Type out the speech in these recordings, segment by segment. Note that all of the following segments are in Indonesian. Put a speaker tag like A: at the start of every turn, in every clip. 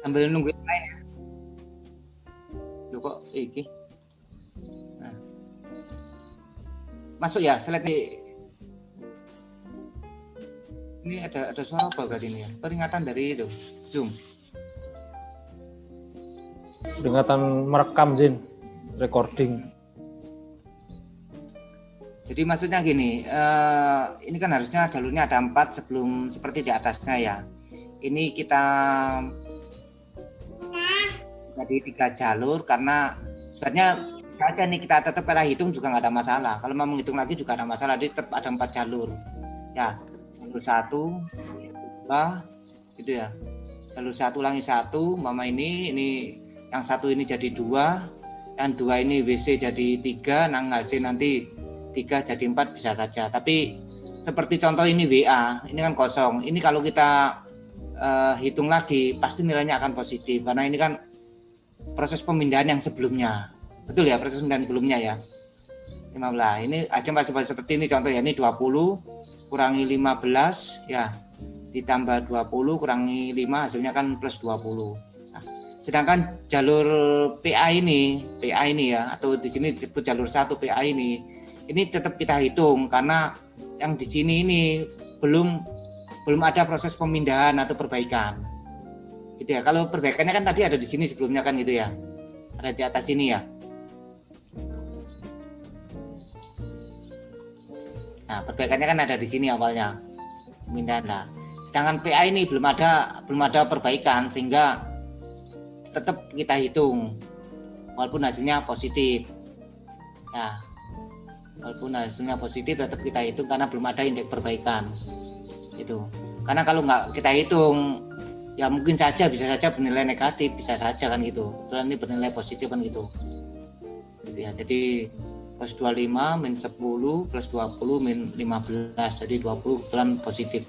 A: Ambil nunggu yang lain ya. Loh kok iki. Nah. Masuk ya, slide ini ada suara apa berarti ini ya? Peringatan dari itu Zoom.
B: Peringatan merekam Jin, recording.
A: Jadi maksudnya gini, ini kan harusnya jalurnya ada 4 sebelum seperti di atasnya ya. Ini kita jadi 3 jalur karena sebenarnya aja nih kita tetap kita hitung juga nggak ada masalah. Kalau mau menghitung lagi juga ada masalah, jadi tetap ada 4 jalur. Ya, jalur 1, 2, gitu ya. Jalur 1 ulangi 1, mama ini yang 1 ini jadi 2, yang 2 ini WC jadi 3, nang hasil nanti 3 jadi 4 bisa saja. Tapi seperti contoh ini WA, ini kan kosong. Ini kalau kita hitung lagi pasti nilainya akan positif karena ini kan proses pemindahan yang sebelumnya. Betul ya, proses pemindahan sebelumnya ya. 15. Ini coba seperti ini contoh ya, ini 20 kurangi 15 ya. Ditambah 20 kurangi 5 hasilnya kan plus 20. Nah, sedangkan jalur PA ini ya, atau di sini disebut jalur 1 PA ini tetap kita hitung karena yang di sini ini belum ada proses pemindahan atau perbaikan. Gitu ya. Kalau perbaikannya kan tadi ada di sini sebelumnya kan gitu ya. Ada di atas ini ya. Nah, perbaikannya kan ada di sini awalnya. Pemindahan lah. Sedangkan PA ini belum ada perbaikan sehingga tetap kita hitung walaupun hasilnya positif. Nah, walaupun hasilnya positif tetap kita hitung karena belum ada indeks perbaikan. Itu. Karena kalau nggak kita hitung ya mungkin saja bisa saja bernilai negatif, bisa saja kan gitu. Kebetulan ini bernilai positif kan gitu. Ya, jadi plus 25 min 10 plus 20 min 15 jadi 20 kebetulan positif.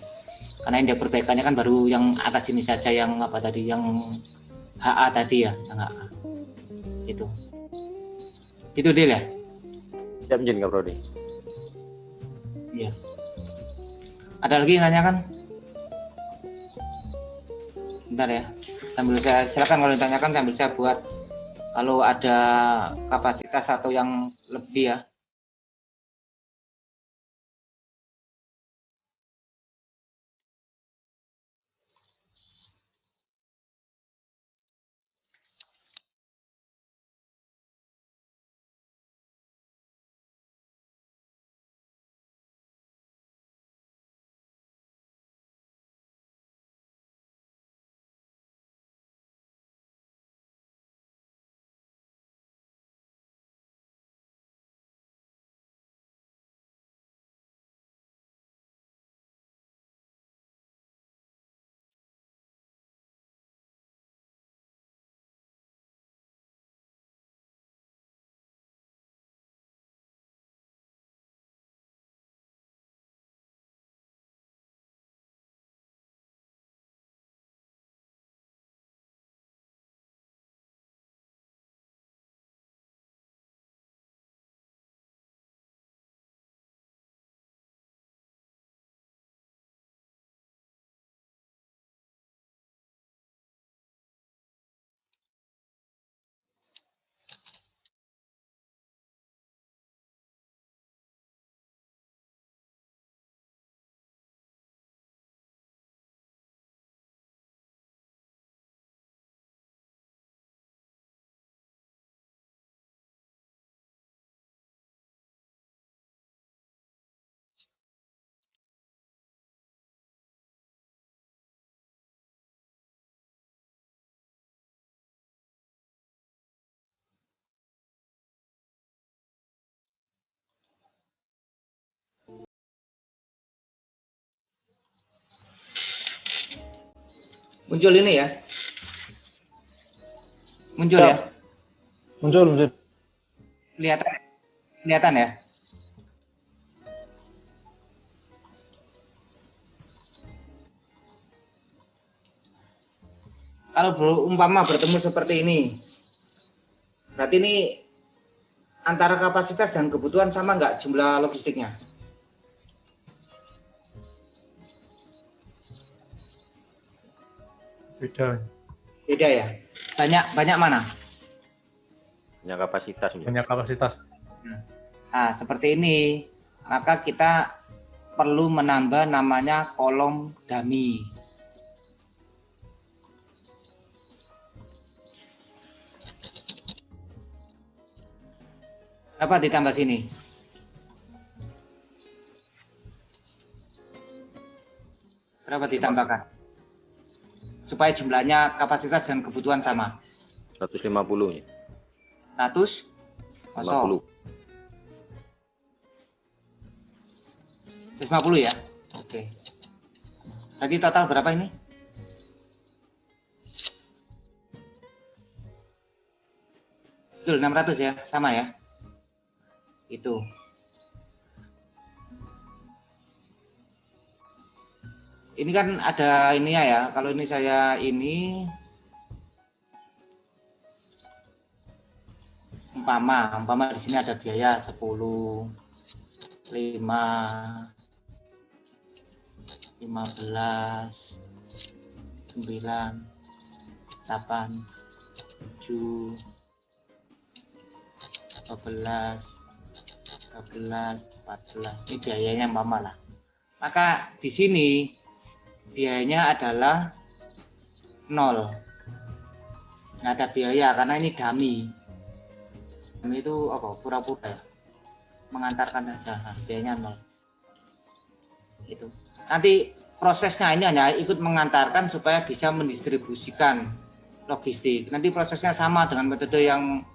A: Karena indeks perbaikannya kan baru yang atas ini saja yang apa tadi yang HA tadi ya, yang HA. Itu. Itu Dil ya?
C: Siap Jin Kak Prodi.
A: Iya. Ada lagi yang nanya kan? Bentar ya. Sambil saya silakan kalau ditanyakan sambil saya buat kalau ada kapasitas atau yang lebih ya. Muncul ini ya. Muncul ya.
B: Muncul.
A: Kelihatan ya. Kalau umpama bertemu seperti ini, berarti ini antara kapasitas dan kebutuhan sama nggak jumlah logistiknya?
B: Beda.
A: Beda ya. Banyak mana?
C: Punya kapasitas Mjin.
B: Banyak kapasitas.
A: Nah, seperti ini. Maka kita perlu menambah namanya kolom dummy. Apa ditambah sini? Berapa ditambahkan? Supaya jumlahnya kapasitas dan kebutuhan sama.
C: 150 ya.
A: 100?
C: 50.
A: 150 ya? Oke. Berarti total berapa ini? Betul, 600 ya? Sama ya? Itu. Ini kan ada ininya ya. Kalau ini saya umpama di sini ada biaya 10, 5, 15, 9, 8, 7, 12, 13, 14. Ini biayanya umpama lah. Maka di sini biayanya adalah 0. Nggak ada biaya karena ini dummy. Dummy itu apa? Pura-pura ya. Mengantarkan saja. Nah, biayanya 0. Itu. Nanti prosesnya ini hanya ikut mengantarkan supaya bisa mendistribusikan logistik. Nanti prosesnya sama dengan metode yang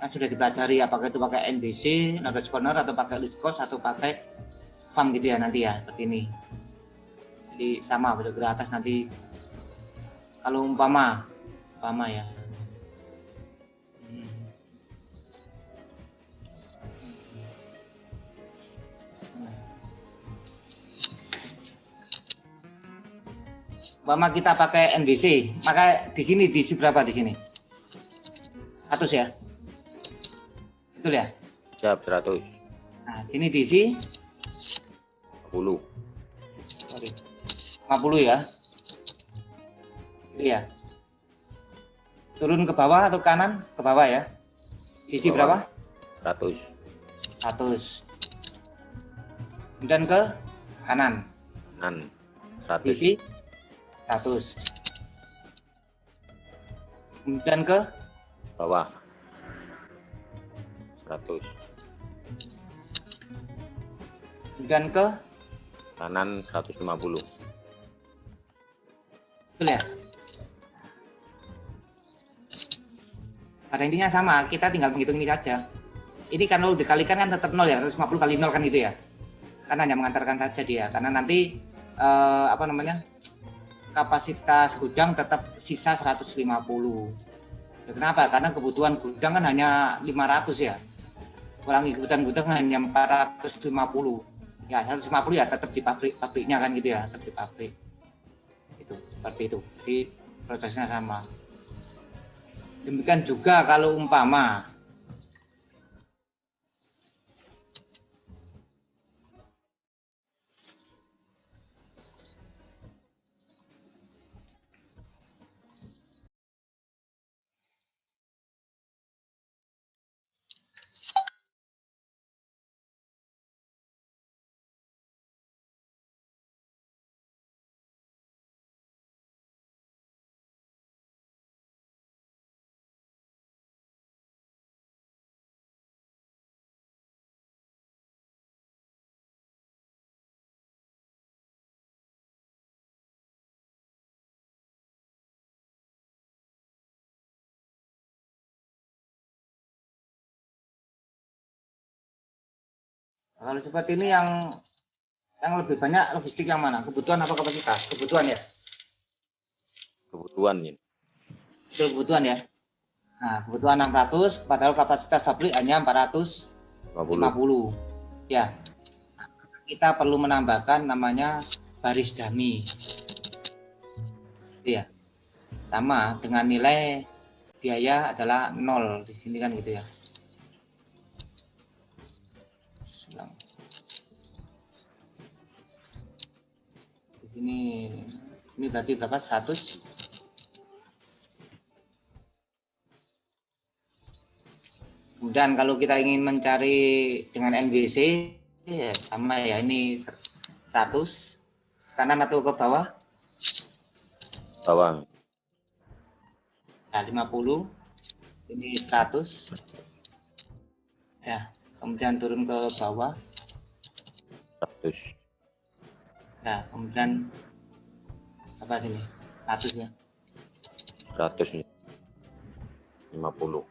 A: sudah dipelajari, apakah itu pakai NBC, knowledge corner, atau pakai list cost, atau pakai farm gitu ya nanti ya, seperti ini. Jadi sama pada ke atas nanti kalau umpama ya. Umpama kita pakai NBC, maka di sini diisi berapa di sini? 100 ya? Betul ya?
C: Siap 100.
A: Nah, sini diisi
C: 50.
A: sorry. 50 ya. Iya. Turun ke bawah atau kanan? Ke bawah ya. Diisi berapa?
C: 100.
A: 100. Kemudian ke kanan.
C: Kanan 100.
A: Diisi 100. Kemudian ke
C: Bawah 100.
A: kemudian ke
C: Kanan 150.
A: betul ya? Pada intinya sama, kita tinggal menghitung ini saja. Ini kan 0 dikalikan kan tetap 0 ya, 150 kali 0 kan itu ya. Karena hanya mengantarkan saja dia, karena nanti kapasitas gudang tetap sisa 150. Ya, kenapa? Karena kebutuhan gudang kan hanya 500 ya. Kurangi kebutuhan gudang hanya 450. Ya 150 ya tetap di pabriknya kan gitu ya, tetap di pabrik. Itu seperti itu. Jadi prosesnya sama. Demikian juga kalau umpama kalau seperti ini yang lebih banyak logistik yang mana? Kebutuhan apa kapasitas? Kebutuhan ya.
C: Kebutuhan Mjin.
A: Itu kebutuhan ya. Nah, kebutuhan 600 padahal kapasitas pabrik hanya 450. Ya. Kita perlu menambahkan namanya baris dummy. Iya. Sama dengan nilai biaya adalah 0 di sini kan gitu ya. Di sini berarti berapa? 100 Kemudian kalau kita ingin mencari dengan NWC, ya sama ya, ini 100. Kanan atau ke bawah?
C: Bawah.
A: Nah, 50. Ini 100. Ya, kemudian turun ke bawah.
C: 100.
A: Nah, kemudian apa sini? 100 ya.
C: 100. 50.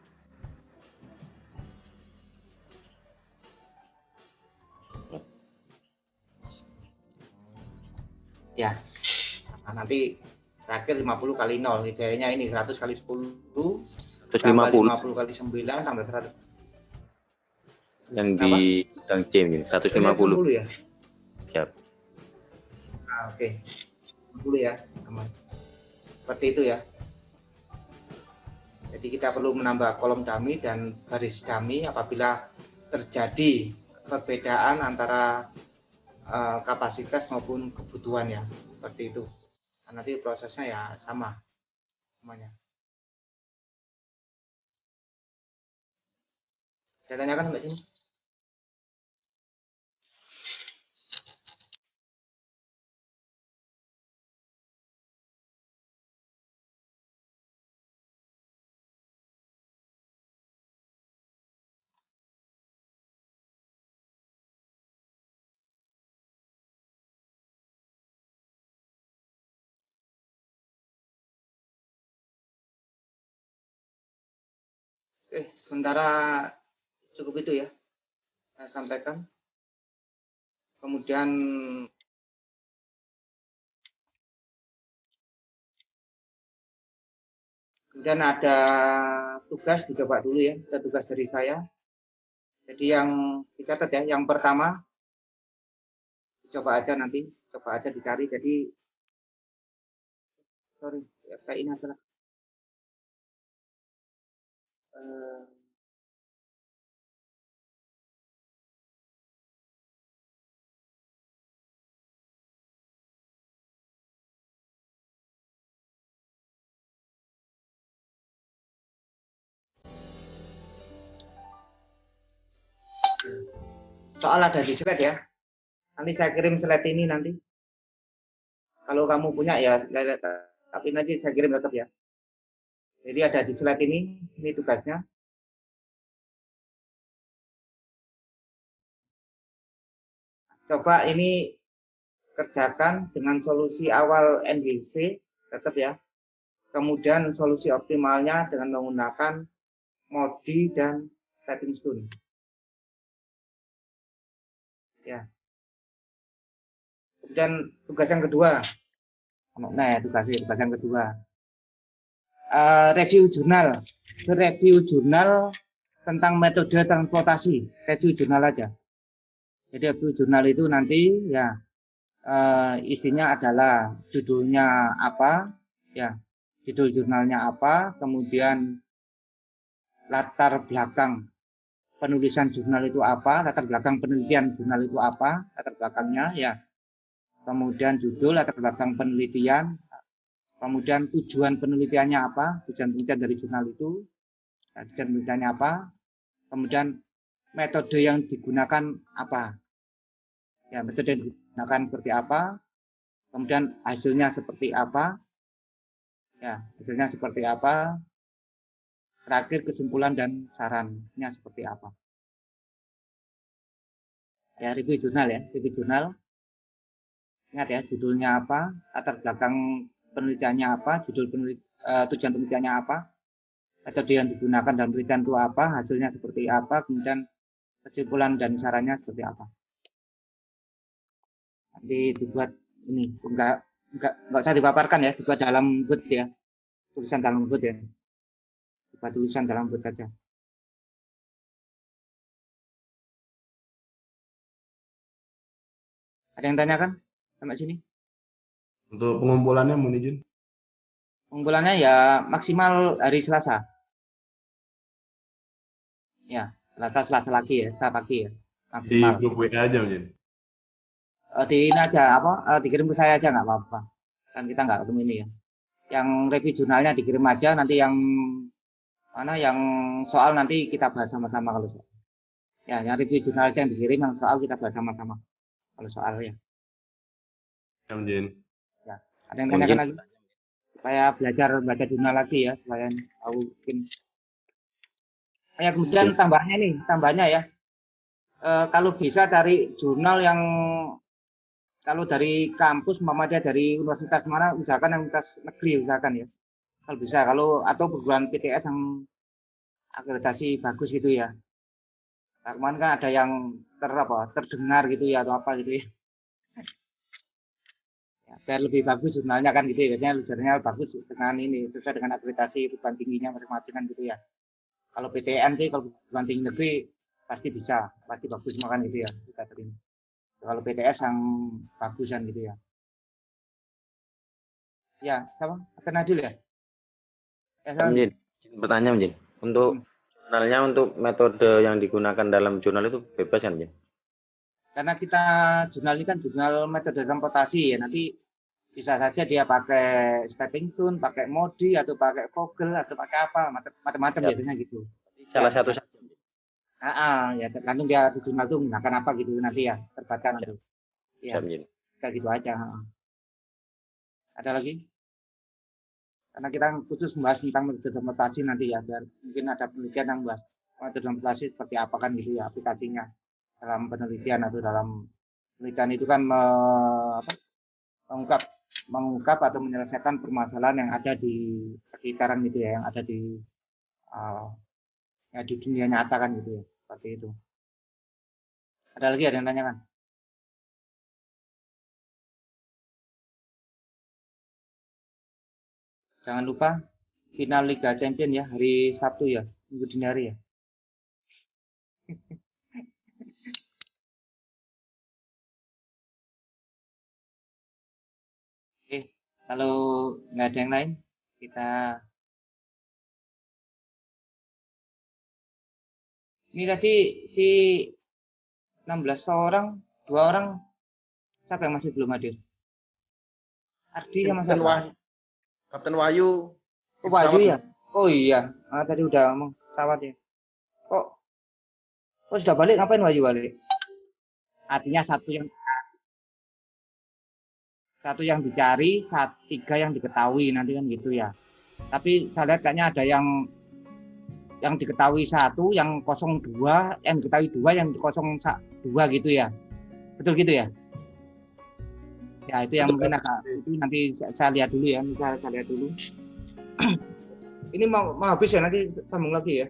A: Ya. Nah, nanti terakhir 50 kali 0. Kayaknya ini 100 kali 10 tambah 50 kali 9 tambah 100.
C: Yang di bidang C ini 150.
A: 150 ya?
C: Siap.
A: Nah, oke. 50 ya, aman. Seperti itu ya. Jadi kita perlu menambah kolom dummy dan baris dummy apabila terjadi perbedaan antara kapasitas maupun kebutuhan ya, seperti itu. Nah, nanti prosesnya ya sama semuanya. Saya tanyakan sampai sini. Oke, sementara cukup itu ya saya sampaikan. Kemudian ada tugas dicoba dulu ya, ada tugas dari saya. Jadi yang dicatat ya, yang pertama coba aja nanti, coba aja dicari. Jadi sorry, ya, kayak ini adalah soal ada di slide ya. Nanti saya kirim slide ini nanti. Kalau kamu punya ya, tapi nanti saya kirim tetap ya. Jadi ada di slide ini tugasnya. Coba ini kerjakan dengan solusi awal NWC, tetap ya. Kemudian solusi optimalnya dengan menggunakan modi dan stepping stone. Ya. Kemudian tugas yang kedua. Nah, tugas yang kedua. Review jurnal tentang metode transportasi. Review jurnal aja. Jadi review jurnal itu nanti ya isinya adalah judulnya apa, ya judul jurnalnya apa, kemudian latar belakang penulisan jurnal itu apa, latar belakang penelitian jurnal itu apa, latar belakangnya ya, kemudian judul, latar belakang penelitian, kemudian tujuan penelitiannya apa, tujuan penelitian dari jurnal itu, tujuan penelitiannya apa, kemudian metode yang digunakan apa, ya metode yang digunakan seperti apa, kemudian hasilnya seperti apa, ya hasilnya seperti apa, terakhir kesimpulan dan sarannya seperti apa. Ya, review jurnal ya, review jurnal. Ingat ya, judulnya apa, latar belakang penelitiannya apa, tujuan penelitiannya apa, metode yang digunakan dalam penelitian itu apa, hasilnya seperti apa, kemudian kesimpulan dan sarannya seperti apa. Nanti dibuat ini, enggak usah dipaparkan ya, dibuat dalam Word ya, tulisan dalam Word ya, dibuat tulisan dalam Word saja. Ada yang tanyakan sampai sini?
D: Untuk pengumpulannya mohon izin.
A: Pengumpulannya ya maksimal hari Selasa. Ya, Selasa lagi ya, Selasa pagi ya.
D: Di
A: Maksimal.
D: grup WA aja mohon izin.
A: Di ini aja dikirim ke saya aja nggak apa-apa. Kan kita nggak ketemu ini ya. Yang review jurnalnya dikirim aja, nanti yang Mana yang soal nanti kita bahas sama-sama kalau soal. Ya, yang review jurnal yang dikirim yang soal kita bahas sama-sama. Kalau soal ya.
D: Siap, Jin.
A: Ya. Ada yang tanyakan lagi? Supaya belajar baca jurnal lagi ya, supaya tahu mungkin. Ya, kemudian tambahnya ya. Kalau bisa cari jurnal yang kalau dari kampus, dia dari universitas mana, usahakan yang universitas negeri, usahakan ya. Kalau bisa, atau perguruan PTS yang akreditasi bagus gitu ya. Nah, kemarin kan ada yang terdengar gitu ya, atau apa gitu ya. Ya, biar lebih bagus jurnalnya kan gitu ya. Biasanya jurnalnya bagus dengan ini, sesuai dengan akreditasi perguruan tingginya masing-masing kan gitu ya. Kalau PTN sih, kalau perguruan tinggi negeri, pasti bisa, pasti bagus semua kan gitu ya. Kita terima. Kalau PTS yang bagusan gitu ya. Ya, sama. Akan adil ya? Ya, sama.
C: Jin, pertanyaan Jin. Untuk jurnalnya, untuk metode yang digunakan dalam jurnal itu bebas kan Jin?
A: Karena kita jurnal ini kan jurnal metode transportasi ya. Nanti bisa saja dia pakai stepping stone, pakai Modi, atau pakai Vogel, atau pakai apa, macam-macam biasanya gitu.
C: Salah satu saja.
A: Ya tergantung dia di jurnal itu menggunakan apa gitu nanti ya, terbaca nanti. Ya,
C: Siap, Jin.
A: kayak gitu aja. Ada lagi? Karena kita khusus membahas tentang metode transportasi nanti ya, biar mungkin ada penelitian yang membahas metode transportasi seperti apa kan gitu ya aplikasinya dalam penelitian atau dalam penelitian itu kan mengungkap atau menyelesaikan permasalahan yang ada di sekitaran gitu ya, yang ada di di dunia nyata kan gitu ya, seperti itu. Ada lagi yang tanyakan? Jangan lupa final Liga Champion ya, hari Sabtu ya, minggu dini hari ya. Oke, kalau nggak ada yang lain, kita ini tadi si 16 orang, 2 orang siapa yang masih belum hadir? Ardi sama siapa?
E: Kapten Wahyu.
A: Oh, Wahyu ya? Oh iya, tadi udah ngomong pesawat ya. Kok sudah balik, ngapain Wahyu balik? Artinya satu yang dicari, 3 yang diketahui nanti kan gitu ya. Tapi saya lihat kayaknya ada yang diketahui 1, yang 02, yang diketahui 2, yang 02 gitu ya. Betul gitu ya? Ya itu yang mungkin itu nanti saya lihat dulu ya, saya lihat dulu. Ini mau habis ya, nanti sambung lagi ya.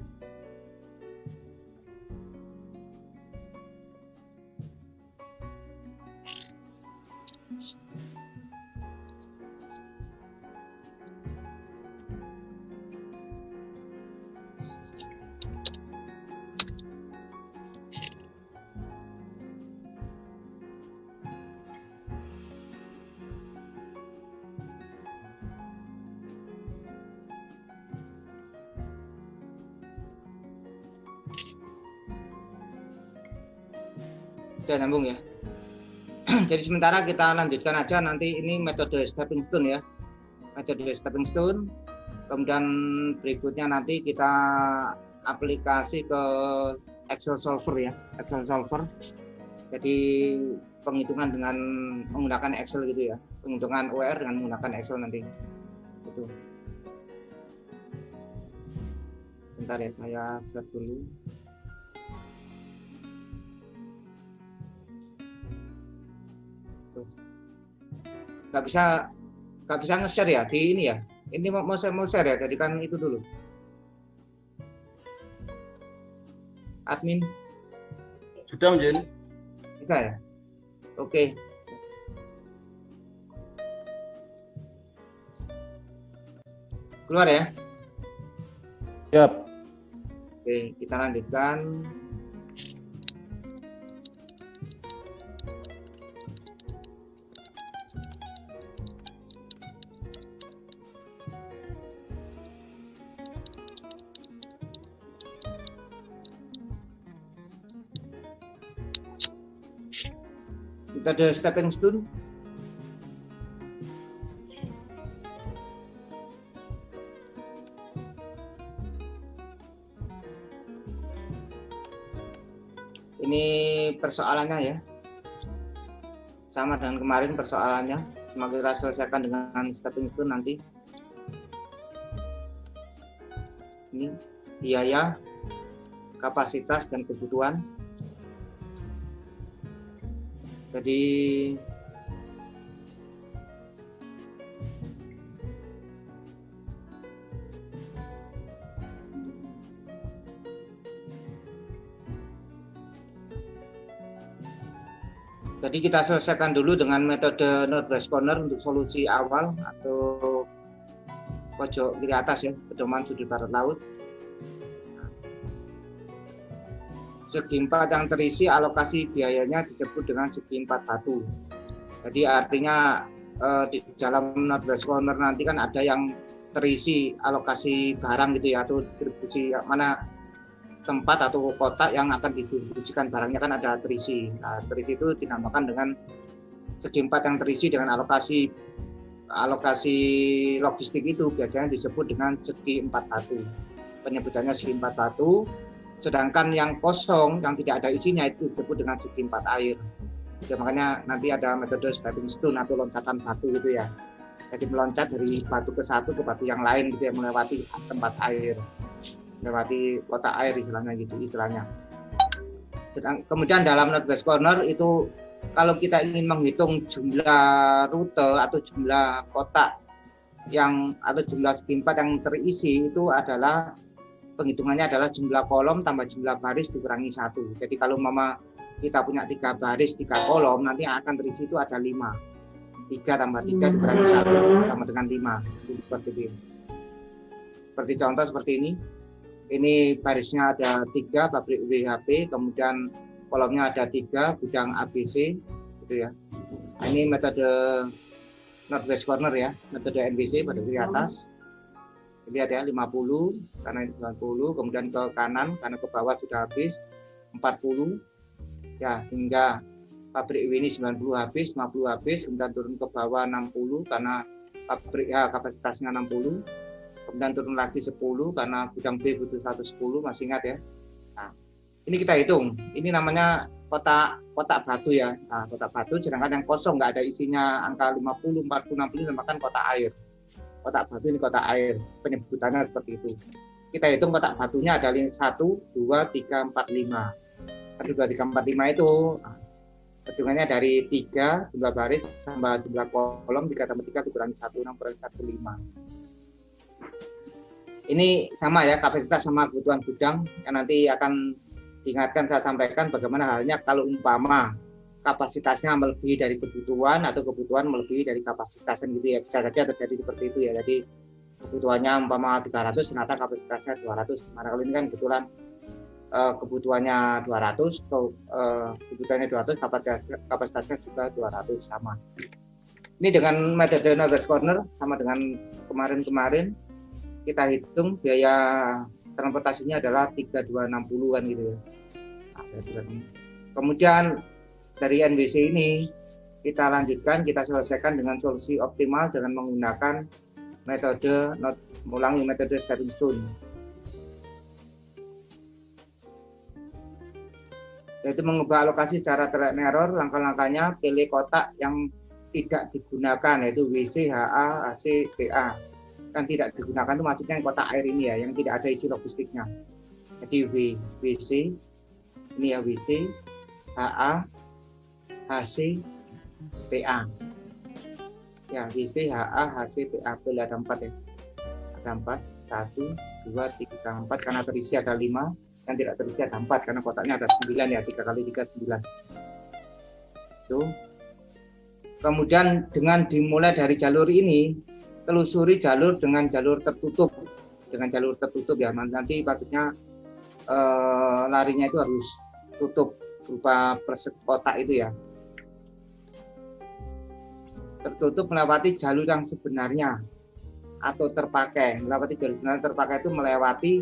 A: Sudah nyambung ya. Jadi sementara kita lanjutkan aja nanti ini metode stepping stone ya. Metode stepping stone. Kemudian berikutnya nanti kita aplikasi ke Excel solver ya. Excel solver. Jadi penghitungan dengan menggunakan Excel gitu ya. Penghitungan OR dengan menggunakan Excel nanti. Gitu. Bentar ya, saya share dulu. Nggak bisa nge-share ya di ini ya. Ini mau share ya, jadi kan itu dulu. Admin.
E: Sudah, Jin.
A: Bisa ya? Oke. Keluar ya?
B: Siap.
A: Oke, kita lanjutkan. Kita ada stepping stone. persoalannya ya. Sama dengan kemarin persoalannya. Cuma kita selesaikan dengan stepping stone nanti. Ini biaya, kapasitas, dan kebutuhan. Jadi kita selesaikan dulu dengan metode Northwest Corner untuk solusi awal atau pojok kiri atas ya, pedoman sudut barat laut. Segi 4 yang terisi alokasi biayanya disebut dengan segi 4 batu. Jadi artinya di dalam Northwest Corner nanti kan ada yang terisi alokasi barang gitu ya, atau distribusi mana tempat atau kotak yang akan didistribusikan barangnya kan ada terisi. Nah, terisi itu dinamakan dengan segi 4 yang terisi dengan alokasi logistik itu biasanya disebut dengan segi 4 batu. Penyebutannya segi 4 batu. Sedangkan yang kosong yang tidak ada isinya itu disebut dengan segi 4 air. Jadi makanya nanti ada metode stepping stone atau loncatan batu gitu ya. Jadi meloncat dari batu ke satu ke batu yang lain gitu ya, melewati tempat air. Melewati kotak air istilahnya. Kemudian dalam Northwest Corner itu kalau kita ingin menghitung jumlah rute atau jumlah kotak atau jumlah segi 4 yang terisi itu adalah penghitungannya adalah jumlah kolom tambah jumlah baris dikurangi 1. Jadi kalau kita punya 3 baris 3 kolom nanti yang akan terisi itu ada 5. 3 tambah 3 dikurangi 1 sama dengan 5. Seperti ini. Seperti contoh seperti ini. Ini barisnya ada 3 pabrik WHP, kemudian kolomnya ada 3 gudang ABC gitu ya. Nah, ini metode Northwest Corner ya, metode NWC pada kiri atas. Lihat ya, 50 karena ini 90, kemudian ke kanan karena ke bawah sudah habis 40 ya, hingga pabrik ini 90 habis, 50 habis, kemudian turun ke bawah 60 karena pabrik kapasitasnya 60. Kemudian turun lagi 10 karena gudang B butuh 110, masih ingat ya. Nah, ini kita hitung. Ini namanya kotak batu ya. Nah, kotak batu, sedangkan yang kosong nggak ada isinya angka 50, 40, 60 dinamakan kotak air. Kotak batu ini kotak air, penyebutannya seperti itu. Kita hitung kotak batunya ada 1, 2, 3, 4, 5. 1, 2, 3, 4, 5 itu hitungannya dari 3 jumlah baris tambah jumlah kolom, 3 tambah 3 dikurangi 1, 6 kurangi 1, 5. Ini sama ya, kapasitas sama kebutuhan gudang yang nanti akan diingatkan saya sampaikan bagaimana halnya kalau umpama kapasitasnya melebihi dari kebutuhan atau kebutuhan melebihi dari kapasitas gitu ya, bisa saja terjadi seperti itu ya. Jadi kebutuhannya umpama 300 ternyata kapasitasnya 200. Nah, kalau ini kan kebetulan kebutuhannya 200, kebutuhannya 200, kapasitasnya juga 200 sama. Ini dengan metode Northwest Corner sama dengan kemarin kita hitung biaya transportasinya adalah 3260 kan gitu ya. Kemudian dari NWC ini kita lanjutkan, kita selesaikan dengan solusi optimal dengan menggunakan metode stepping stone. Yaitu mengubah alokasi secara trial and error. Langkah-langkahnya pilih kotak yang tidak digunakan, yaitu WC, HA, HC, PA. Kan tidak digunakan itu maksudnya kotak air ini ya, yang tidak ada isi logistiknya. Jadi WC, ini ya WC, HA, HC, PA. Ya, WC, HA, HC, PA. Boleh ada 4 ya. Ada 4, 1, 2, 3, 4. Karena terisi ada 5, yang tidak terisi ada 4. Karena kotaknya ada 9 ya, 3 kali 3, 9. Itu. Kemudian dengan dimulai dari jalur ini, telusuri jalur dengan jalur tertutup. Dengan jalur tertutup ya, nanti patutnya larinya itu harus tutup berupa persegi kotak itu ya. Tertutup melewati jalur yang sebenarnya atau terpakai. Melewati jalur sebenarnya terpakai itu melewati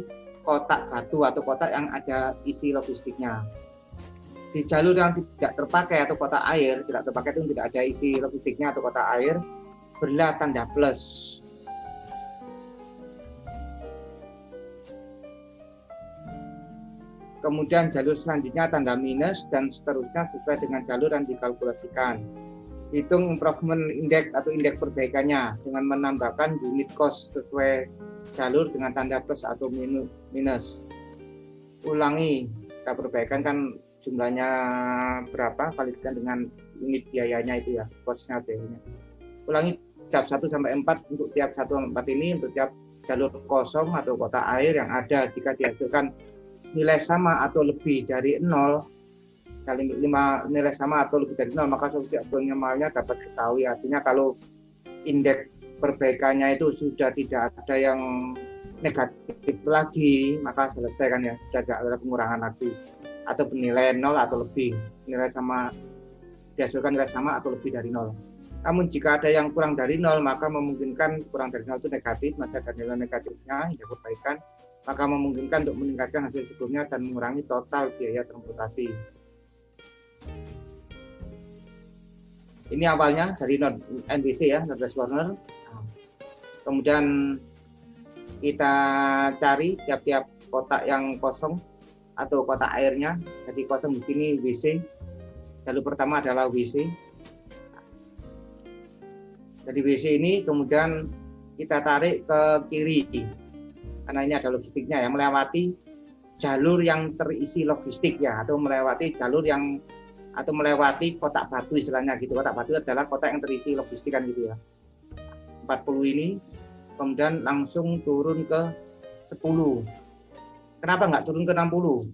A: kotak batu atau kotak yang ada isi logistiknya. Di jalur yang tidak terpakai atau kotak air, tidak terpakai itu tidak ada isi logistiknya atau kotak air, berilah tanda plus. Kemudian jalur selanjutnya tanda minus dan seterusnya sesuai dengan jalur yang dikalkulasikan. Hitung improvement index atau indeks perbaikannya dengan menambahkan unit cost sesuai jalur dengan tanda plus atau minus. Ulangi, kita perbaikan kan jumlahnya berapa, kalikan dengan unit biayanya itu ya, cost-nya biayanya. Ulangi tahap 1 sampai 4 untuk tiap 1 sampai 4 ini untuk tiap jalur kosong atau kotak air yang ada jika dihasilkan nilai sama atau lebih dari 0 kali 5 nilai sama atau lebih dari 0 maka solusi optimalnya dapat diketahui. Artinya kalau indeks perbaikannya itu sudah tidak ada yang negatif lagi maka selesai kan ya, sudah tidak ada pengurangan lagi atau bernilai 0 atau lebih, nilai sama dihasilkan nilai sama atau lebih dari 0. Namun jika ada yang kurang dari 0 maka memungkinkan kurang dari 0 itu negatif, masih ada nilai negatifnya indeks perbaikan, maka memungkinkan untuk meningkatkan hasil sebelumnya dan mengurangi total biaya transportasi. Ini awalnya dari NBC ya, Northwest Corner. Kemudian kita cari tiap-tiap kotak yang kosong atau kotak airnya. Jadi kosong di sini WC. Jalur pertama adalah WC. Jadi WC ini kemudian kita tarik ke kiri. Karena ini ada logistiknya ya, melewati jalur yang terisi logistik ya, atau melewati jalur yang atau melewati kotak batu istilahnya gitu. Kotak batu adalah kotak yang terisi logistik kan gitu ya. 40 ini kemudian langsung turun ke 10. Kenapa nggak turun ke 60?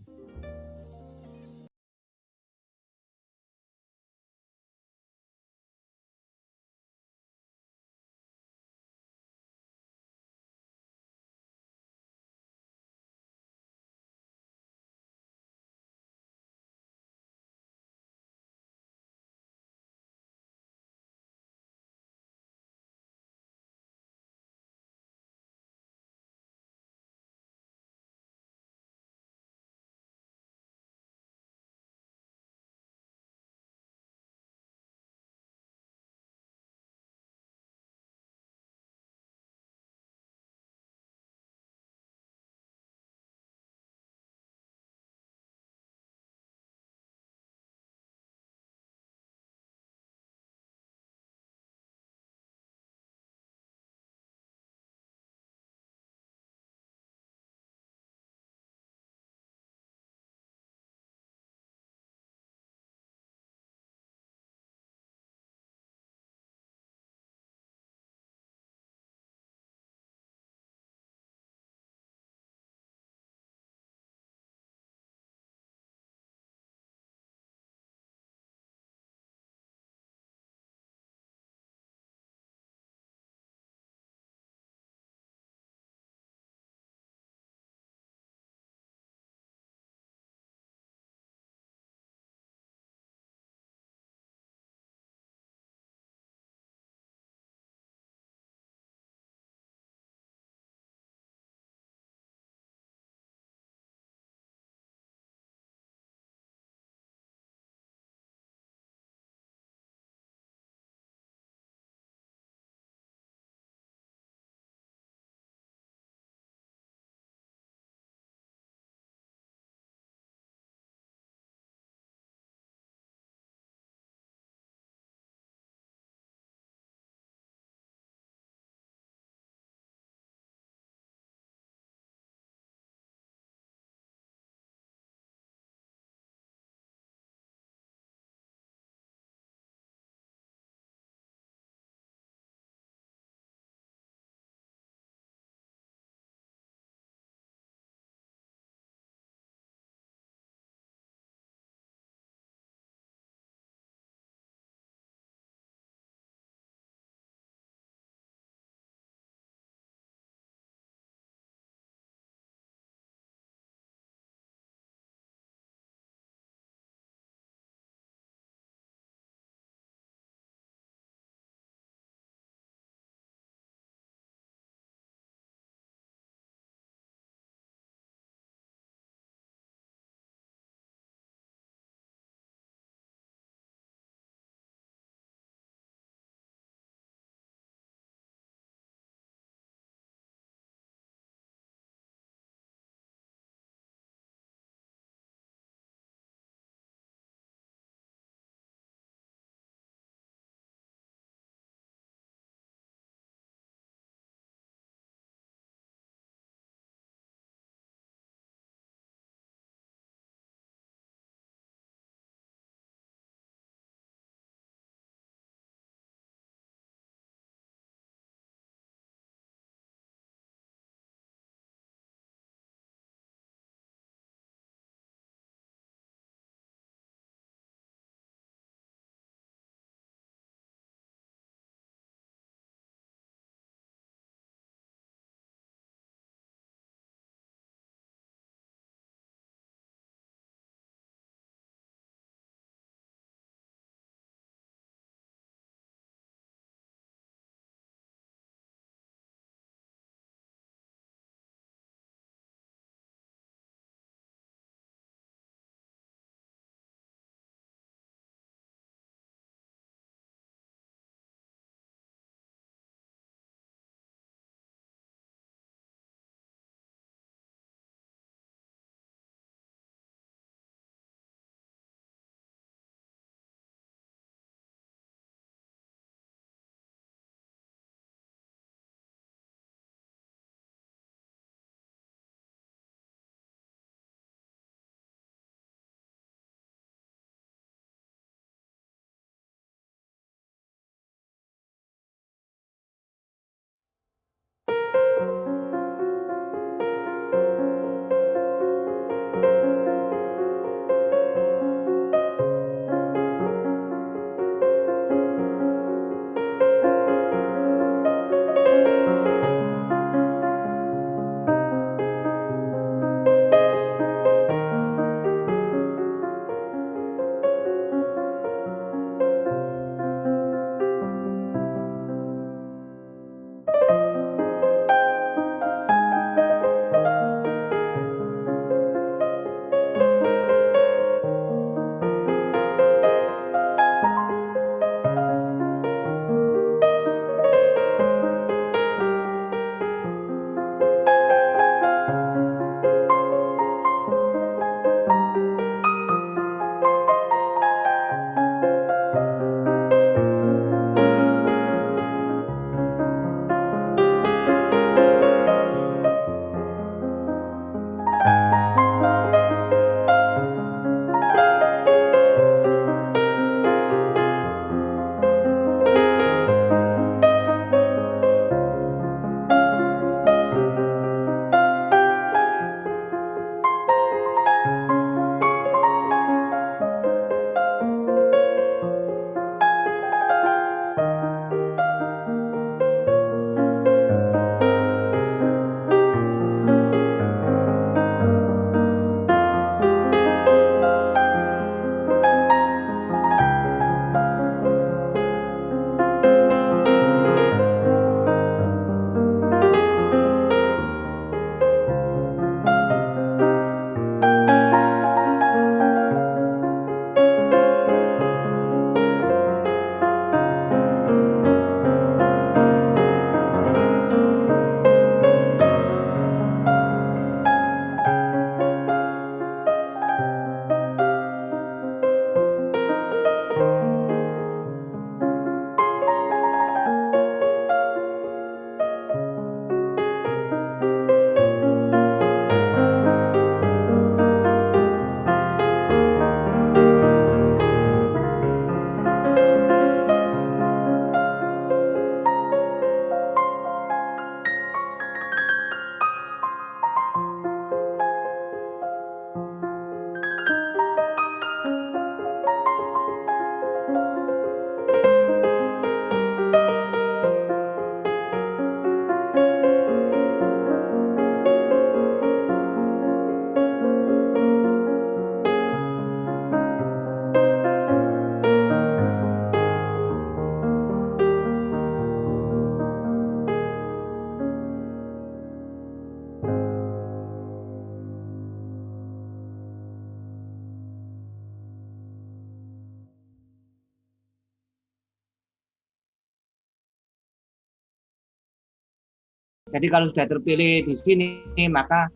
A: Jadi kalau sudah terpilih di sini, maka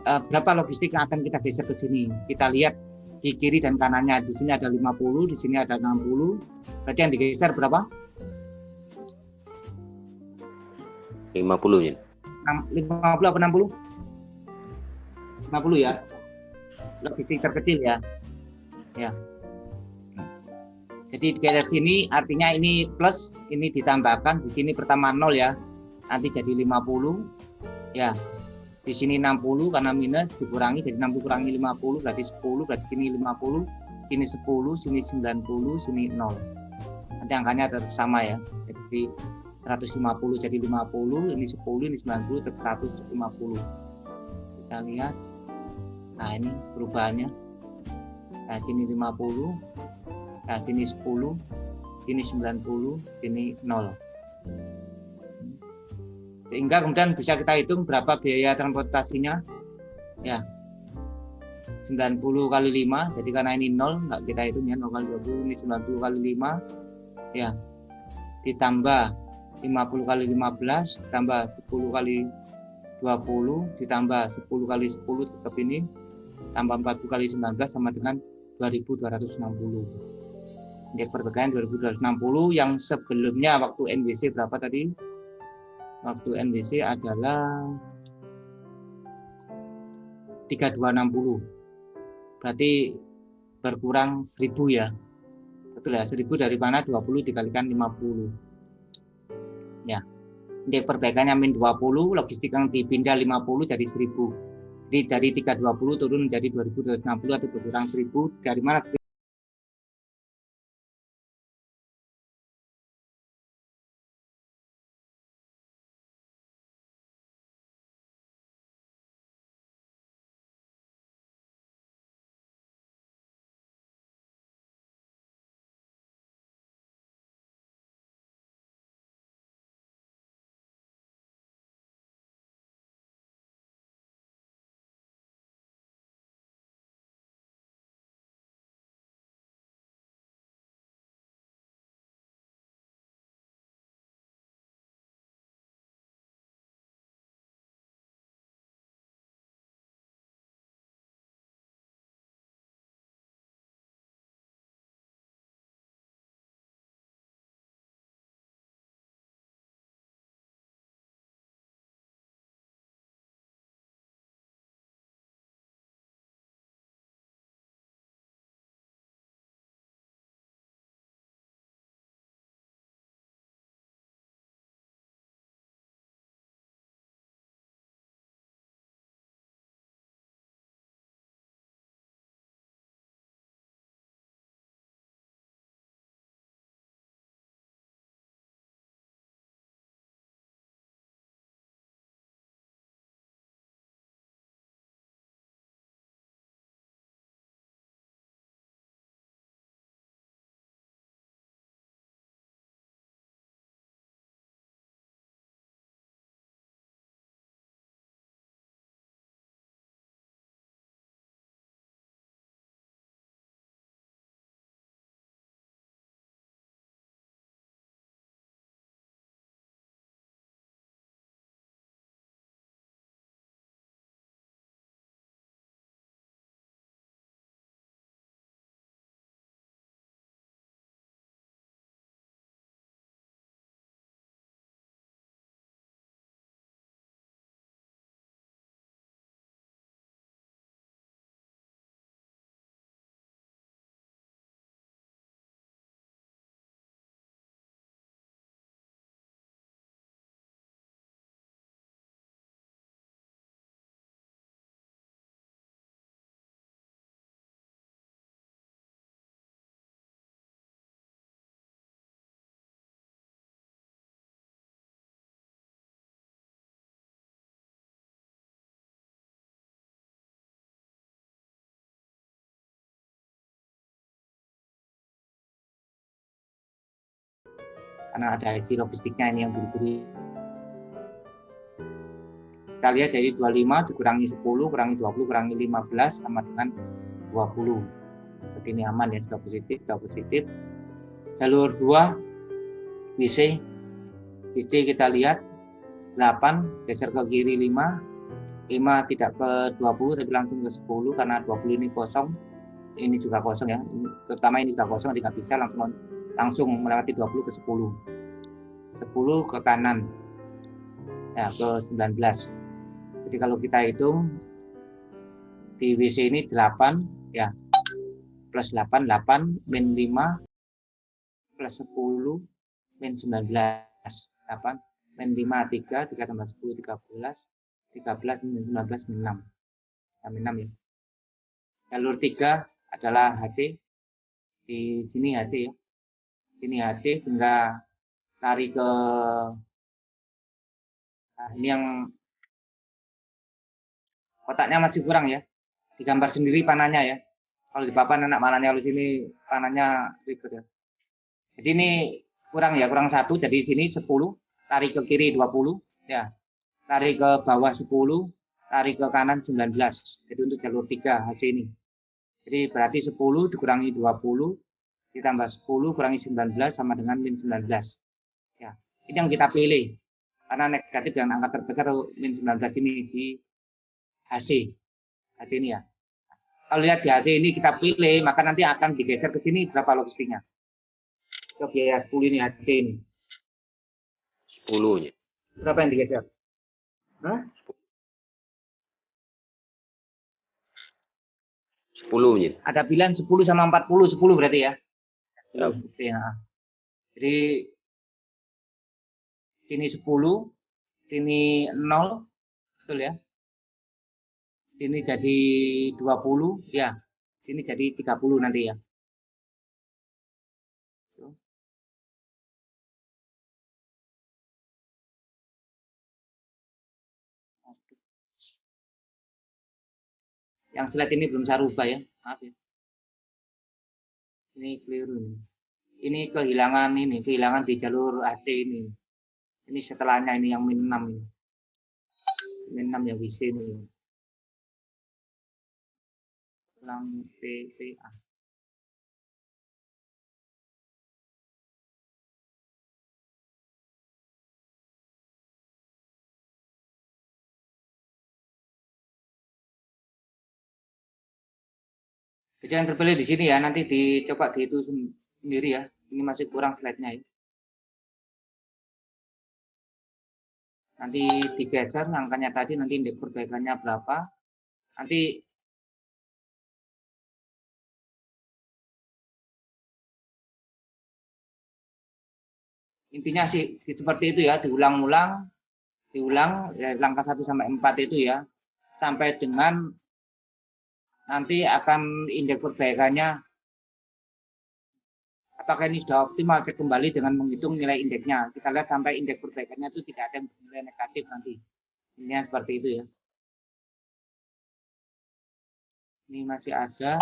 A: berapa logistik yang akan kita geser ke sini. Kita lihat di kiri dan kanannya. Di sini ada 50, di sini ada 60. Berarti yang digeser berapa?
C: 50, Jin.
A: 50 apa 60? 50 ya. Logistik terkecil ya. Ya. Jadi dari sini artinya ini plus, ini ditambahkan, di sini pertama 0 ya. Nanti jadi 50. Ya. Di sini 60 karena minus dikurangi, jadi 60 kurangi 50 berarti 10, berarti sini 50, sini 10, sini 90, sini 0. Nanti angkanya tetap sama ya. Jadi 150 jadi 50, ini 10, ini 90, tetap 150. Kita lihat. Nah, ini perubahannya. Nah, sini 50, nah sini 10, sini 90, sini 0. Sehingga kemudian bisa kita hitung berapa biaya transportasinya. Ya. 90 kali 5, jadi karena ini 0, enggak kita hitung ya, 0 kali 20, ini 90 kali 5. Ya. Ditambah 50 kali 15, tambah 10 kali 20, ditambah 10 kali 10 tetap ini, tambah 40 kali 19 sama dengan 2260. Indeks perbaikan 2260 yang sebelumnya waktu NWC berapa tadi? Waktu NWC adalah 3260. Berarti berkurang 1000 ya. Betul ya, 1000 dari mana? 20 dikalikan 50. Ya. Indeks perbaikannya min 20, logistik yang dipindah 50 jadi 1000. Jadi dari 320 turun menjadi 2260 atau berkurang 1000. Dari mana? Karena ada isi logistiknya ini yang beri-beri. Kita lihat dari 25 dikurangi 10, kurangi 20, kurangi 15 sama dengan 20. Seperti ini aman ya, sudah positif, sudah positif. Jalur 2 WC kita lihat 8, geser ke kiri 5 tidak ke 20 tapi langsung ke 10 karena 20 ini kosong, ini juga kosong ya, terutama ini juga kosong, jadi nggak bisa langsung melewati 20 ke 10 ke kanan ya, ke 19. Jadi kalau kita hitung di WC ini 8 ya, plus 8 min 5 plus 10 min 19, 8 min 5 3 tambah 10 13 min 19 min 6 ya, min 6 ya. Jalur 3 adalah HT, di sini HT ya, sini HT sehingga lari ke, nah ini yang kotaknya masih kurang ya, digambar sendiri panahnya ya. Kalau di papan anak malahnya halus ini panahnya ribet ya. Jadi ini kurang ya, kurang 1, jadi sini 10, lari ke kiri 20 ya, lari ke bawah 10, lari ke kanan 19. Jadi untuk jalur 3 hasil ini. Jadi berarti 10 dikurangi 20 ditambah 10 kurangi 19 sama dengan min 19. Ya, ini yang kita pilih. Karena negatif dengan angka terbesar min 19 ini di HC. HC ini ya. Kalau lihat di HC ini kita pilih, maka nanti akan digeser ke sini berapa logistiknya. Ke biaya 10 ini HC ini.
C: 10 ya.
A: Berapa yang digeser? Hah?
C: 10 ya.
A: Ada pilihan 10 sama 40, 10 berarti ya.
C: Ya.
A: Ya. Jadi sini 10, sini 0, betul ya. Sini jadi 20, ya. Sini jadi 30 nanti ya. Yang slide ini belum saya rubah ya, maaf ya. Ini keliru nih. Ini kehilangan di jalur AC ini. Ini setelahnya ini yang min 6 ini. Min 6 ya WC ini. Ulang PPA. Jadi yang terpilih di sini ya, nanti dicoba dihitung sendiri ya. Ini masih kurang slide-nya ya. Nanti digeser angkanya tadi, nanti indeks perbaikannya berapa. Nanti intinya sih seperti itu ya, diulang ya, langkah 1 sampai 4 itu ya. Sampai dengan nanti akan indeks perbaikannya apakah ini sudah optimal, cek kembali dengan menghitung nilai indeksnya. Kita lihat sampai indeks perbaikannya itu tidak ada yang bernilai negatif nanti. Ini seperti itu ya. Ini masih ada,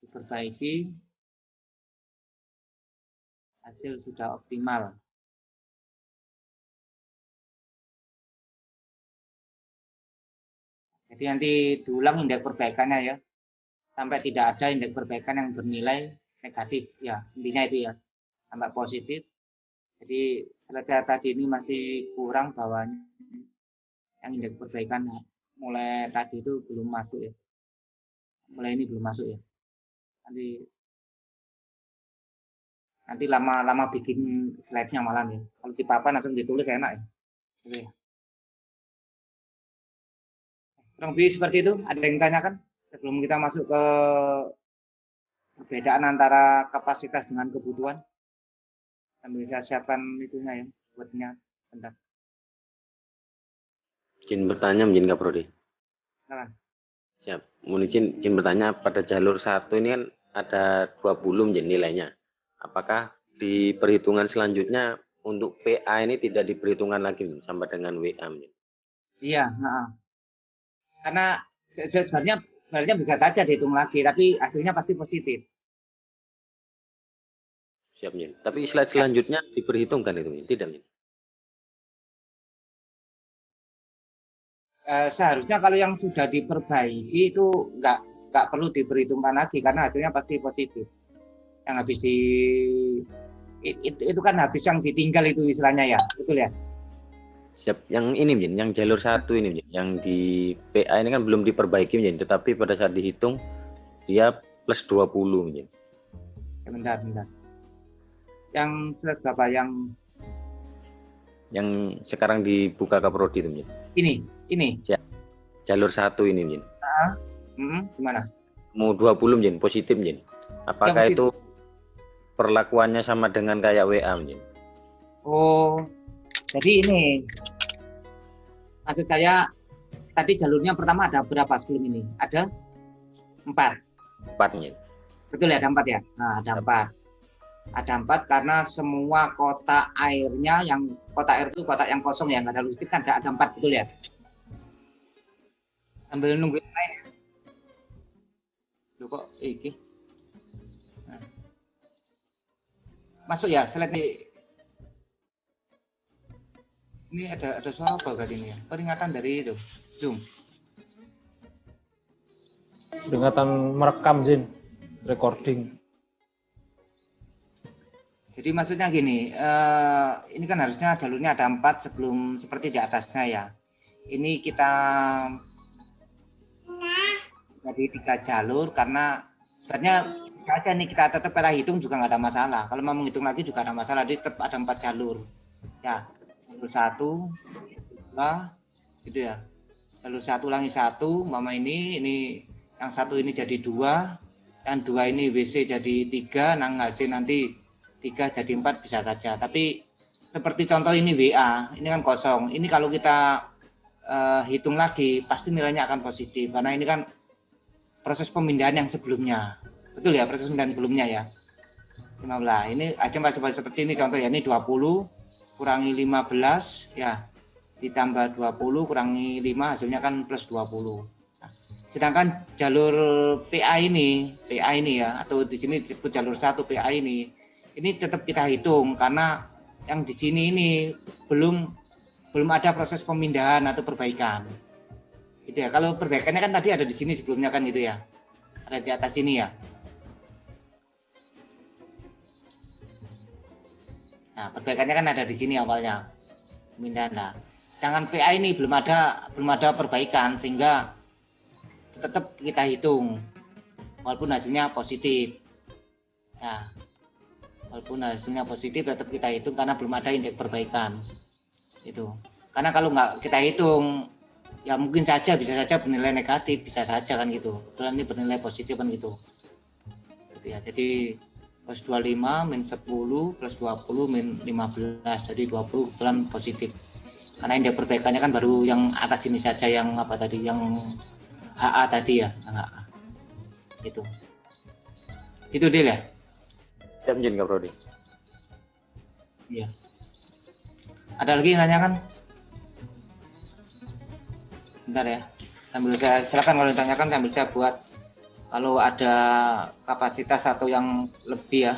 A: diperbaiki, hasil sudah optimal. Jadi nanti diulang indeks perbaikannya ya, sampai tidak ada indeks perbaikan yang bernilai negatif ya, intinya itu ya, sampai positif. Jadi selesai tadi ini masih kurang bawahnya, yang indeks perbaikan mulai tadi itu belum masuk ya, mulai ini belum masuk ya. Nanti lama bikin slide-nya malam ya. Kalau di papan langsung ditulis enak ya. Oke. Kurang lebih seperti itu. Ada yang tanyakan sebelum kita masuk ke perbedaan antara kapasitas dengan kebutuhan? Sambil saya siapkan itunya ya, buatnya. Bentar.
C: Izin bertanya, izin Kak Prodi.
A: Silakan.
C: Siap. Mohon izin bertanya, pada jalur 1 ini kan ada 20 izin nilainya. Apakah di perhitungan selanjutnya untuk PA ini tidak diperhitungkan lagi sama dengan WA?
A: Iya, karena sebenarnya bisa saja dihitung lagi, tapi hasilnya pasti positif.
C: Siap, Min. Tapi slide selanjutnya diperhitungkan itu, Min? Tidak, Min?
A: Seharusnya kalau yang sudah diperbaiki itu nggak perlu diperhitungkan lagi karena hasilnya pasti positif. Yang habis itu kan habis yang ditinggal itu istilahnya ya, betul ya?
C: Siap. Yang ini Jin, yang jalur 1 ini Jin, yang di PA ini kan belum diperbaiki Jin, tetapi pada saat dihitung dia plus 20 Jin.
A: Ya, bentar. Yang slide berapa?
C: Yang sekarang dibuka Kaprodi itu Jin.
A: Ini.
C: Jalur 1 ini Jin.
A: Gimana?
C: Mau 20 Jin, positif Jin. Apakah
A: Yang
C: itu perlakuannya sama dengan kayak WA Jin?
A: Oh, jadi ini maksud saya tadi jalurnya pertama ada berapa sebelum ini? Ada 4.
C: 4 Jin.
A: Betul ya, ada 4 ya? Nah, ada 4. Ada 4 karena semua kotak airnya, yang kotak air itu kotak yang kosong ya, nggak ada listrik kan, ada 4, betul ya? Sambil nunggu yang lain ya. Loh, kok iki? Nah. Masuk ya, slide ini ada suara apa berarti ini ya? Peringatan dari itu, Zoom.
B: Peringatan merekam Jin, recording.
A: Jadi maksudnya gini, ini kan harusnya jalurnya ada 4 sebelum seperti di atasnya ya. Ini kita jadi 3 jalur karena sebenarnya aja nih kita tetap kita hitung juga nggak ada masalah. Kalau mau menghitung lagi juga ada masalah, jadi tetap ada 4 jalur. Ya, jalur 1, 2, gitu ya. Jalur 1 ulangi 1, mama ini yang 1 ini jadi 2, yang 2 ini WC jadi 3, nang hasil nanti 3 jadi 4 bisa saja. Tapi seperti contoh ini WA, ini kan kosong. Ini kalau kita hitung lagi pasti nilainya akan positif karena ini kan proses pemindahan yang sebelumnya. Betul ya, proses pemindahan sebelumnya ya. 15. Ini aja coba seperti ini contoh ya. Ini 20 kurangi 15 ya. Ditambah 20 kurangi 5 hasilnya kan plus 20. Nah, sedangkan jalur PA ini ya, atau di sini disebut jalur 1 PA ini tetap kita hitung karena yang di sini ini belum ada proses pemindahan atau perbaikan. Gitu ya. Kalau perbaikannya kan tadi ada di sini sebelumnya kan gitu ya. Ada di atas sini ya. Nah, perbaikannya kan ada di sini awalnya. Pemindahan lah. Sedangkan PA ini belum ada perbaikan sehingga tetap kita hitung walaupun hasilnya positif. Nah, walaupun hasilnya positif tetap kita hitung karena belum ada indeks perbaikan. Itu. Karena kalau nggak kita hitung ya mungkin saja bisa saja bernilai negatif, bisa saja kan gitu. Kebetulan ini bernilai positif kan gitu. Gitu ya. Jadi plus 25 min 10 plus 20 min 15, jadi 20 kebetulan positif. Karena indeks perbaikannya kan baru yang atas ini saja, yang apa tadi, yang HA tadi ya, yang HA. Gitu. Itu deal ya?
C: Siap Jin Kaprodi.
A: Iya. Ada lagi yang nanya kan? Bentar ya. Sambil saya silakan kalau ditanyakan sambil saya buat kalau ada kapasitas atau yang lebih ya.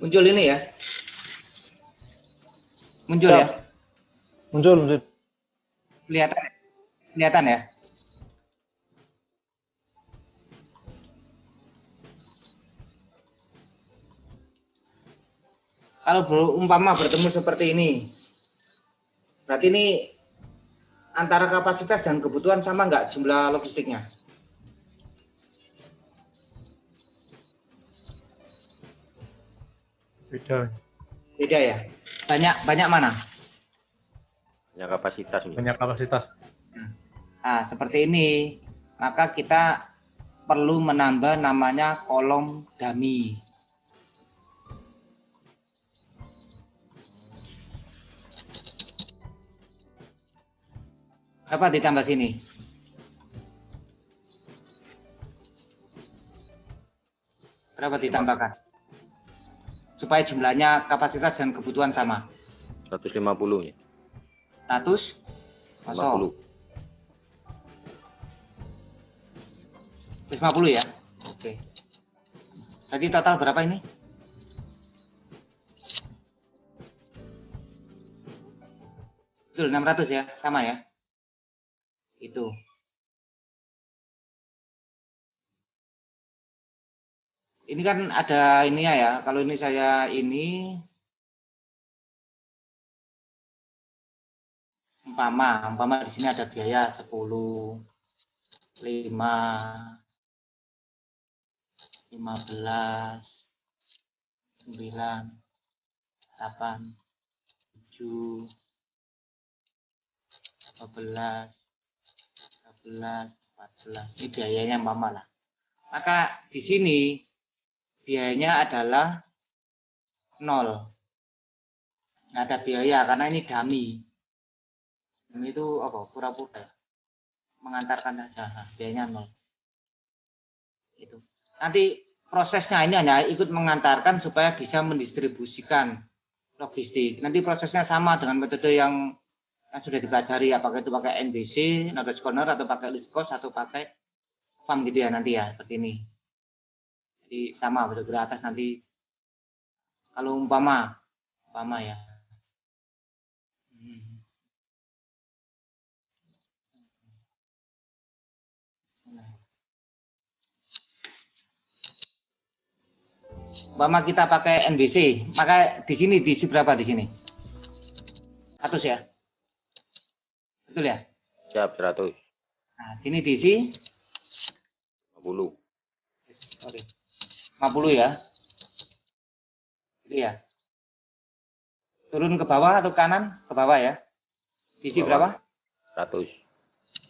A: Muncul ini ya. Muncul
B: Siap.
A: ya.
B: Muncul, Jin.
A: Kelihatan. Kelihatan ya. Kalau umpama bertemu seperti ini, berarti ini antara kapasitas dan kebutuhan sama nggak jumlah logistiknya?
B: Beda.
A: Beda ya. Banyak mana?
C: Punya kapasitas. Min.
B: Banyak kapasitas.
A: Nah, seperti ini, maka kita perlu menambah namanya kolom dummy. Berapa ditambah sini? Berapa ditambahkan? Supaya jumlahnya kapasitas dan kebutuhan sama.
C: 150 ya.
A: 100? Masuk.
C: 50.
A: 150 ya? Oke. Jadi total berapa ini? Betul, 600 ya? Sama ya? Itu. Ini kan ada ininya ya. Kalau ini saya ini umpama di sini ada biaya 10, 5, 15, 9, 8, 7, 12, 13, 14. Ini biayanya umpama lah. Maka di sini biayanya adalah 0. Nggak ada biaya karena ini dummy. Dummy itu apa? Pura-pura ya. Mengantarkan saja. Nah, biayanya 0. Itu. Nanti prosesnya ini hanya ikut mengantarkan supaya bisa mendistribusikan logistik. Nanti prosesnya sama dengan metode yang sudah dipelajari, apakah itu pakai NBC, knowledge corner, atau pakai list cost, atau pakai farm gitu ya nanti ya, seperti ini. Jadi sama, pada ke atas nanti. Kalau umpama ya. Umpama kita pakai NBC, maka di sini diisi berapa di sini? 100 ya? Betul ya?
C: Siap 100.
A: Nah, sini diisi
C: 50.
A: Sorry. 50 ya. Itu ya. Turun ke bawah atau kanan? Ke bawah ya. Diisi berapa?
C: 100.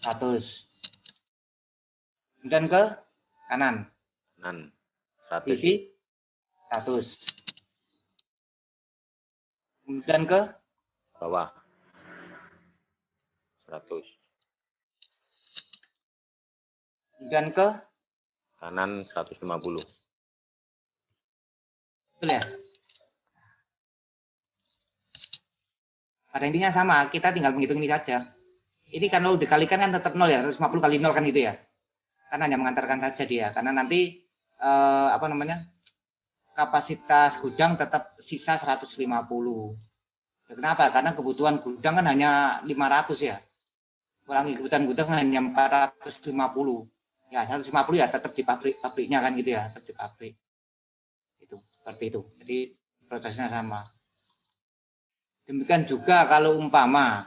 A: 100. Kemudian ke kanan.
C: Kanan. 100.
A: Diisi 100. Kemudian ke
C: Bawah. 100.
A: kemudian ke
C: Kanan 150.
A: betul ya? Pada intinya sama, kita tinggal menghitung ini saja. Ini kan 0 dikalikan kan tetap 0 ya, 150 kali 0 kan gitu ya. Karena hanya mengantarkan saja dia, karena nanti kapasitas gudang tetap sisa 150. Ya, kenapa? Karena kebutuhan gudang kan hanya 500 ya. Kurangi kebutuhan gudang hanya 450. Ya, 150 ya tetap di pabriknya kan gitu ya, tetap di pabrik. Itu, seperti itu. Jadi prosesnya sama. Demikian juga kalau umpama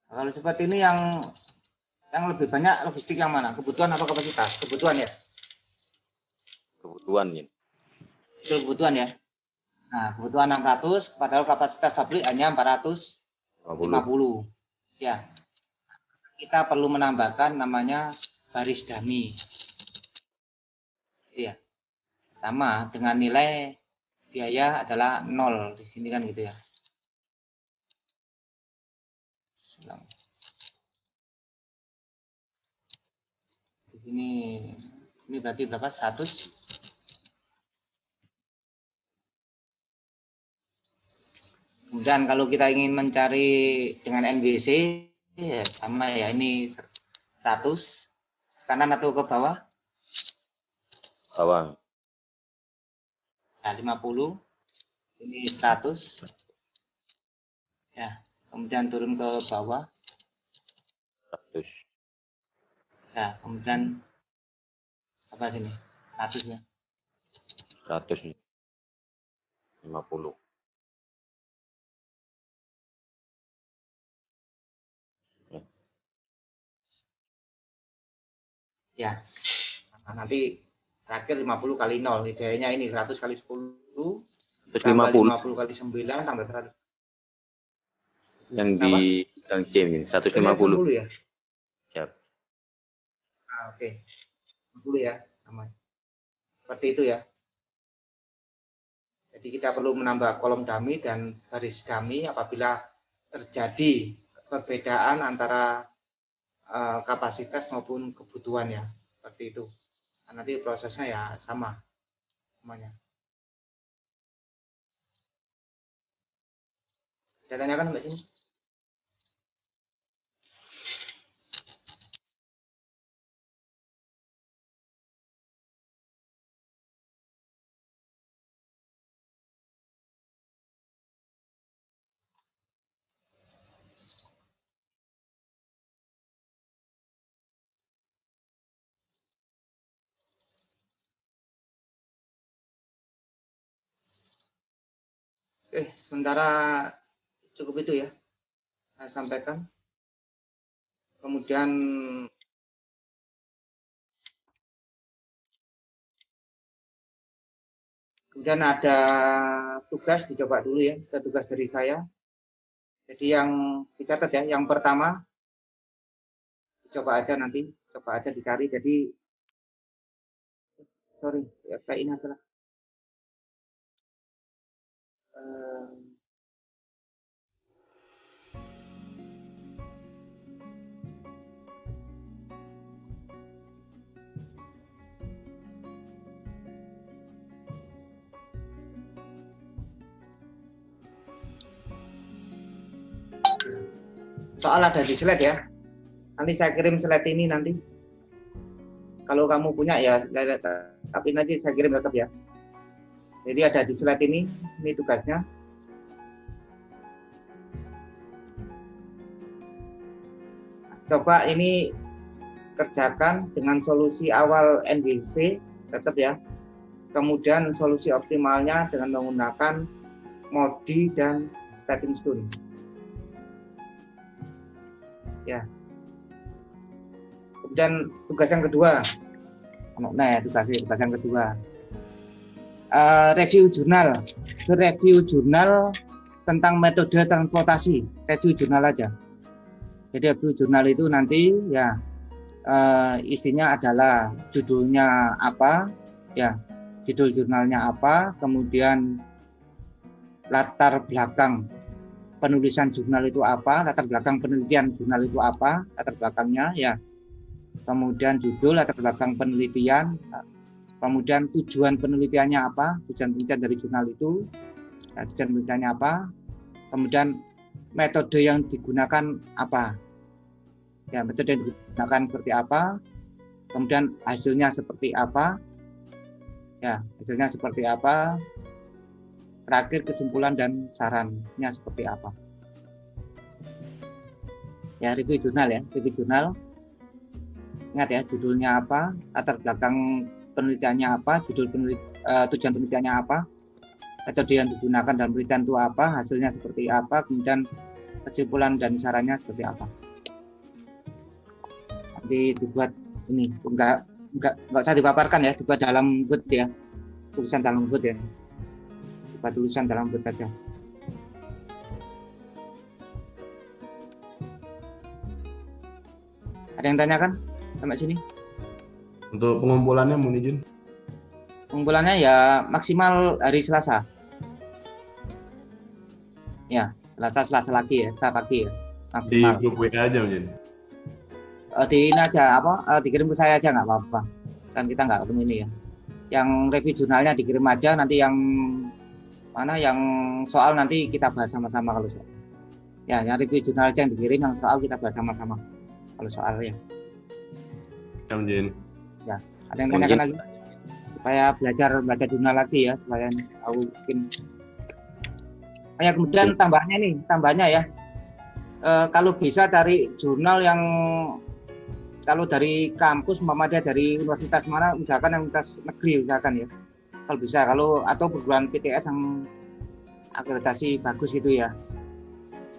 A: kalau seperti ini yang lebih banyak logistik yang mana? Kebutuhan atau kapasitas? Kebutuhan ya.
C: kebutuhan Jin.
A: Itu kebutuhan ya. Nah, kebutuhan 600, padahal kapasitas pabrik hanya 450. Ya, kita perlu menambahkan namanya baris dummy. Iya, sama dengan nilai biaya adalah 0 di sini kan gitu ya. Di sini ini berarti berapa? 100. Kemudian kalau kita ingin mencari dengan NBC ya sama ya, ini 100 kanan atau ke bawah?
C: Bawah.
A: Nah, 50 ini 100 ya, kemudian turun ke bawah
C: 100.
A: ya, kemudian apa sini 100 ya.
C: 100 nih. 50.
A: Ya, nah, nanti terakhir 50 kali 0, idealnya ini 100 kali 10 tambah 50 kali 9 tambah 100.
C: Yang di yang C ini 150
A: ya.
C: siap.
A: Nah, oke. 50 ya, sama. Seperti itu ya. Jadi kita perlu menambah kolom dummy dan baris dummy apabila terjadi perbedaan antara kapasitas maupun kebutuhan ya, seperti itu. Nah, nanti prosesnya ya sama semuanya. Saya tanyakan Mbak sini. Sementara cukup itu ya, saya sampaikan. Kemudian ada tugas, dicoba dulu ya, ada tugas dari saya. Jadi yang dicatat ya, yang pertama coba aja nanti, coba aja dicari. Jadi sorry, ya kayak ini adalah soal ada di slide ya. Nanti saya kirim slide ini nanti. Kalau kamu punya ya, tapi nanti saya kirim tetap ya. Jadi ada di slide ini tugasnya. Coba ini kerjakan dengan solusi awal NBC, tetap ya. Kemudian solusi optimalnya dengan menggunakan MODI dan stepping stone. Ya. Kemudian tugas yang kedua, tugas yang kedua, review jurnal tentang metode transportasi, review jurnal aja. Jadi review jurnal itu nanti ya isinya adalah judulnya apa, ya judul jurnalnya apa, kemudian latar belakang penulisan jurnal itu apa, latar belakang penelitian jurnal itu apa, latar belakangnya ya. Kemudian judul, latar belakang penelitian, kemudian tujuan penelitiannya apa, tujuan penelitian dari jurnal itu, ya, tujuan penelitiannya apa, kemudian metode yang digunakan apa, ya metode yang digunakan seperti apa, kemudian hasilnya seperti apa, ya hasilnya seperti apa, terakhir kesimpulan dan sarannya seperti apa. Ya review jurnal ya, review jurnal. Ingat ya, judulnya apa, latar belakang penelitiannya apa, tujuan penelitiannya apa, metode yang digunakan dalam penelitian itu apa, hasilnya seperti apa, kemudian kesimpulan dan sarannya seperti apa. Nanti dibuat ini nggak usah dipaparkan ya, dibuat dalam booth ya, tulisan dalam booth ya, dibuat tulisan dalam booth saja. Ada yang tanyakan sampai sini?
D: Untuk pengumpulannya mohon izin.
A: Pengumpulannya ya maksimal hari Selasa. Ya, Selasa lagi ya, Selasa pagi ya,
D: Di
A: maksimal.
D: grup WA aja mohon izin.
A: Di ini aja dikirim ke saya aja nggak apa-apa. Kan kita nggak ketemu ini ya. Yang review jurnalnya dikirim aja, nanti yang mana yang soal nanti kita bahas sama-sama kalau soal. Ya, yang review jurnal aja yang dikirim, yang soal kita bahas sama-sama kalau soalnya.
D: Ya, mohon izin.
A: Ada yang tanyakan lagi? Supaya belajar baca jurnal lagi ya, supaya tahu mungkin. Ya, kemudian tambahnya ya. Kalau bisa cari jurnal yang kalau dari kampus, dia dari universitas mana, usahakan yang universitas negeri, usahakan ya. Kalau bisa, atau perguruan PTS yang akreditasi bagus gitu ya.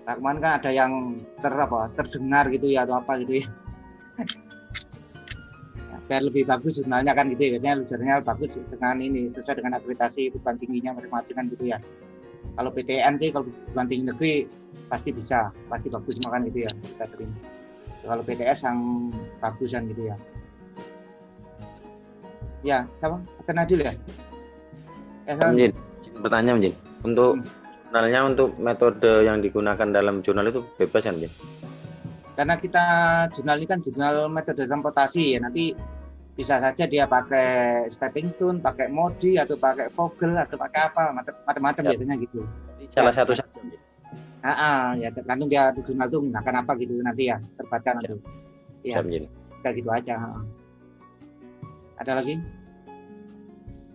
A: Nah, kemarin kan ada yang terdengar gitu ya, atau apa gitu ya. Ya, biar lebih bagus jurnalnya kan gitu ya, biasanya jurnalnya bagus dengan ini, sesuai dengan akreditasi perguruan tingginya masing-masing kan gitu ya. Kalau PTN sih, kalau perguruan tinggi negeri pasti bisa, pasti bagus makan gitu ya, kita terima. Kalau PTS yang bagusan gitu ya. Ya, sama Akan Adil ya.
C: Izin bertanya izin. Untuk jurnalnya, untuk metode yang digunakan dalam jurnal itu bebas kan, Izin?
A: Karena kita jurnal ini kan jurnal metode transportasi ya, nanti bisa saja dia pakai stepping stone, pakai modi, atau pakai Vogel, atau pakai apa, macam-macam biasanya gitu.
C: Salah satu saja, Izin.
A: Ya tergantung dia di jurnal itu menggunakan apa gitu nanti ya, terbaca nanti. Ya,
C: Izin.
A: kayak gitu aja. Ada lagi?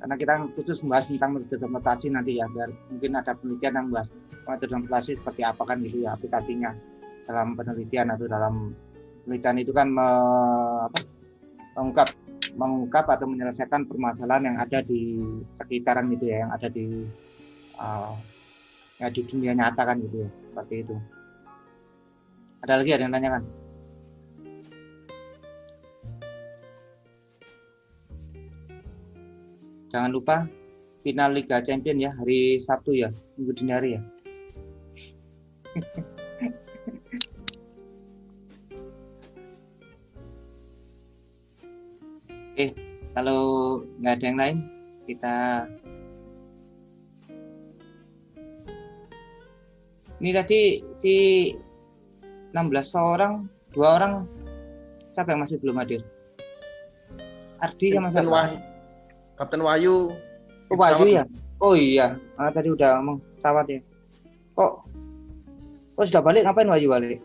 A: Karena kita khusus membahas tentang metode transportasi nanti ya, biar mungkin ada penelitian yang membahas metode transportasi seperti apa kan gitu ya, aplikasinya dalam penelitian atau dalam penelitian itu kan mengungkap atau menyelesaikan permasalahan yang ada di sekitaran gitu ya, yang ada di di dunia nyata kan gitu ya, seperti itu. Ada lagi yang tanyakan? Jangan lupa final Liga Champion ya, hari Sabtu ya, minggu dini hari ya. Oke, kalau nggak ada yang lain, kita ini tadi si 16 orang, 2 orang siapa yang masih belum hadir? Ardi sama siapa?
E: Kapten Wahyu.
A: Oh, Wahyu ya? Oh iya, tadi udah ngomong pesawat ya. Kok sudah balik, ngapain Wahyu balik?